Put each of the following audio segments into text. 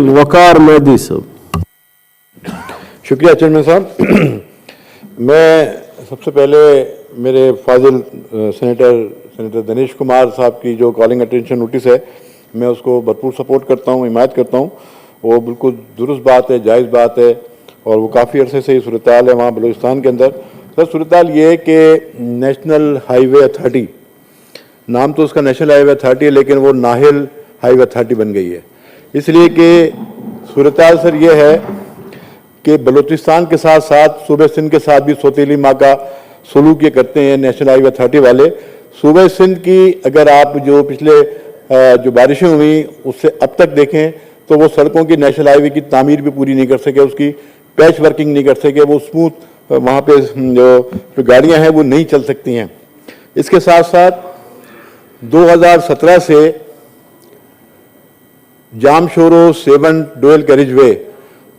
वकार मेहदी साहब। शुक्रिया चेयरमैन साहब। मैं सबसे पहले मेरे फाजिल सेनेटर दिनेश कुमार साहब की जो कॉलिंग अटेंशन नोटिस है, मैं उसको भरपूर सपोर्ट करता हूँ, हिमायत करता हूँ। वो बिल्कुल दुरुस्त बात है, जायज़ बात है, और वो काफ़ी अरसे से सूरत-ए-हाल है वहाँ बलूचिस्तान के अंदर। सर, सूरत-ए-हाल ये है कि नेशनल हाईवे अथॉरिटी, नाम तो उसका नेशनल हाईवे अथॉरिटी है, लेकिन वो नाहिल हाईवे अथॉरिटी बन गई है। इसलिए कि सूरत-ए-हाल सर ये है कि बलूचिस्तान के साथ साथ सूबे सिंध के साथ भी सौतेली माँ का सलूक ये करते हैं नेशनल हाईवे अथॉरिटी वाले। सूबे सिंध की अगर आप जो पिछले जो बारिशें हुई उससे अब तक देखें तो वो सड़कों की नेशनल हाईवे की तामीर भी पूरी नहीं कर सके, उसकी पैच वर्किंग नहीं कर सके, वो स्मूथ वहाँ पे जो गाड़ियाँ हैं वो नहीं चल सकती हैं। इसके साथ साथ 2017 से जामशोरो सेवन डुअल कैरिजवे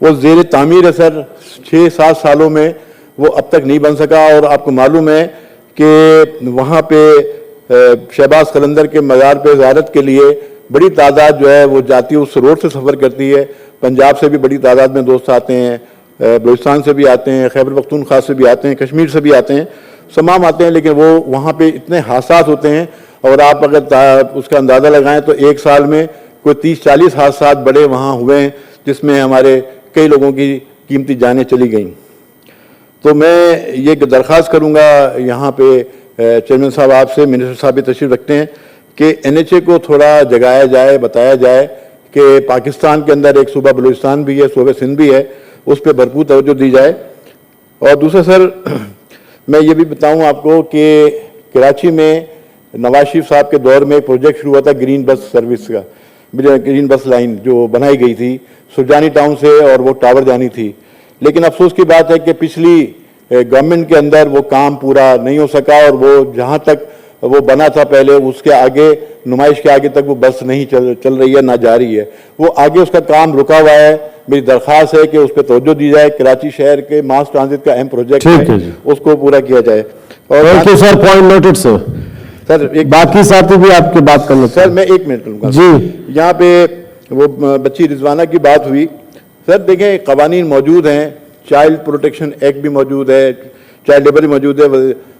वो ज़ेर तामीर है सर। 6-7 सालों में वो अब तक नहीं बन सका, और आपको मालूम है कि वहाँ पे शहबाज कलंदर के मज़ार पे ज़ियारत के लिए बड़ी तादाद जो है वो जाती है, उस रोड से सफ़र करती है। पंजाब से भी बड़ी तादाद में दोस्त आते हैं, बलूचिस्तान से भी आते हैं, खैबर पख्तूनख्वा से भी आते हैं, कश्मीर से भी आते हैं, तमाम आते हैं। लेकिन वो वहाँ पे इतने हादसात होते हैं, और आप अगर उसका अंदाज़ा लगाएं तो एक साल में कोई 30-40 हादसात बड़े वहाँ हुए हैं, जिसमें हमारे कई लोगों की कीमती जानें चली गईं। तो मैं ये दरख्वास्त करूँगा यहाँ पे चेयरमैन साहब आपसे, मिनिस्टर साहब भी तशरीफ़ रखते हैं, कि NHA को थोड़ा जगाया जाए, बताया जाए कि पाकिस्तान के अंदर एक सूबा बलूचिस्तान भी है, सूबे सिंध भी है, उस पर भरपूर तवज्जो दी जाए। और दूसरा सर, मैं ये भी बताऊँ आपको कि कराची में नवाज शरीफ साहब के दौर में एक प्रोजेक्ट शुरू हुआ था ग्रीन बस सर्विस का, ग्रीन बस लाइन जो बनाई गई थी सुरजानी टाउन से, और वो टावर जानी थी। लेकिन अफसोस की बात है कि पिछली गवर्नमेंट के अंदर वो काम पूरा नहीं हो सका, और वो जहाँ तक वो बना था पहले उसके आगे, नुमाइश के आगे तक वो बस नहीं चल रही है, ना जा रही है, वो आगे उसका काम रुका हुआ है। मेरी दरख्वास्त है कि उस पर तवज्जो दी जाए। कराची शहर के मास ट्रांजिट का अहम प्रोजेक्ट है, उसको पूरा किया जाए। और सर, पॉइंट नोटेड सर। एक बाकी साथी भी आपकी बात करना सर, मैं 1 मिनट लूँगा जी। यहाँ पे वो बच्ची रिजवाना की बात हुई सर, देखें कवानीन मौजूद हैं, चाइल्ड प्रोटेक्शन एक्ट भी मौजूद है, चाइल्ड लेबर भी मौजूद है,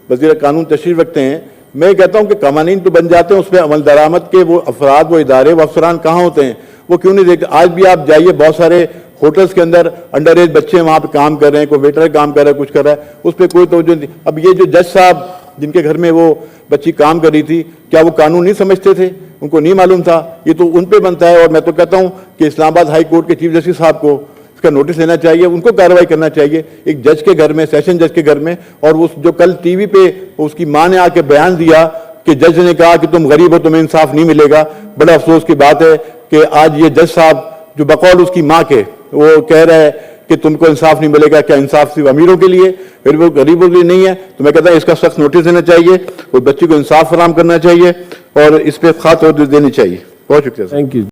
वज़ीर कानून तशरीफ़ रखते हैं। मैं कहता हूँ कि कवानीन तो बन जाते हैं, उस पर अमल दरामद के वो अफराद, वो इदारे, वो अफसरान कहाँ होते हैं, वो क्यों नहीं देखते? आज भी आप जाइए, बहुत सारे होटल्स के अंदर अंडर एज बच्चे वहाँ पे काम कर रहे हैं, कोई वेटर काम कर रहा है, कुछ कर रहा है, उस पर कोई तवज्जो नहीं। अब ये जो जज साहब जिनके घर में वो बच्ची काम कर रही थी, क्या वो कानून नहीं समझते थे? उनको नहीं मालूम था? ये तो उन पे बनता है। और मैं तो कहता हूँ कि इस्लामाबाद हाई कोर्ट के चीफ जस्टिस साहब को इसका नोटिस लेना चाहिए, उनको कार्रवाई करना चाहिए एक जज के घर में, सेशन जज के घर में। और उस जो कल टीवी पे उसकी माँ ने आके बयान दिया कि जज ने कहा कि तुम गरीब हो, तुम्हें इंसाफ नहीं मिलेगा, बड़ा अफसोस की बात है कि आज ये जज साहब जो बकौल उसकी माँ के वो कह रहा है कि तुमको इंसाफ नहीं मिलेगा। क्या इंसाफ सिर्फ अमीरों के लिए, फिर वो गरीबों के लिए नहीं है? तो मैं कहता हूँ इसका सख्त नोटिस देना चाहिए, वो बच्ची को इंसाफ फराहम करना चाहिए, और इस पर खास तवज्जो देनी चाहिए। बहुत शुक्रिया। Thank you.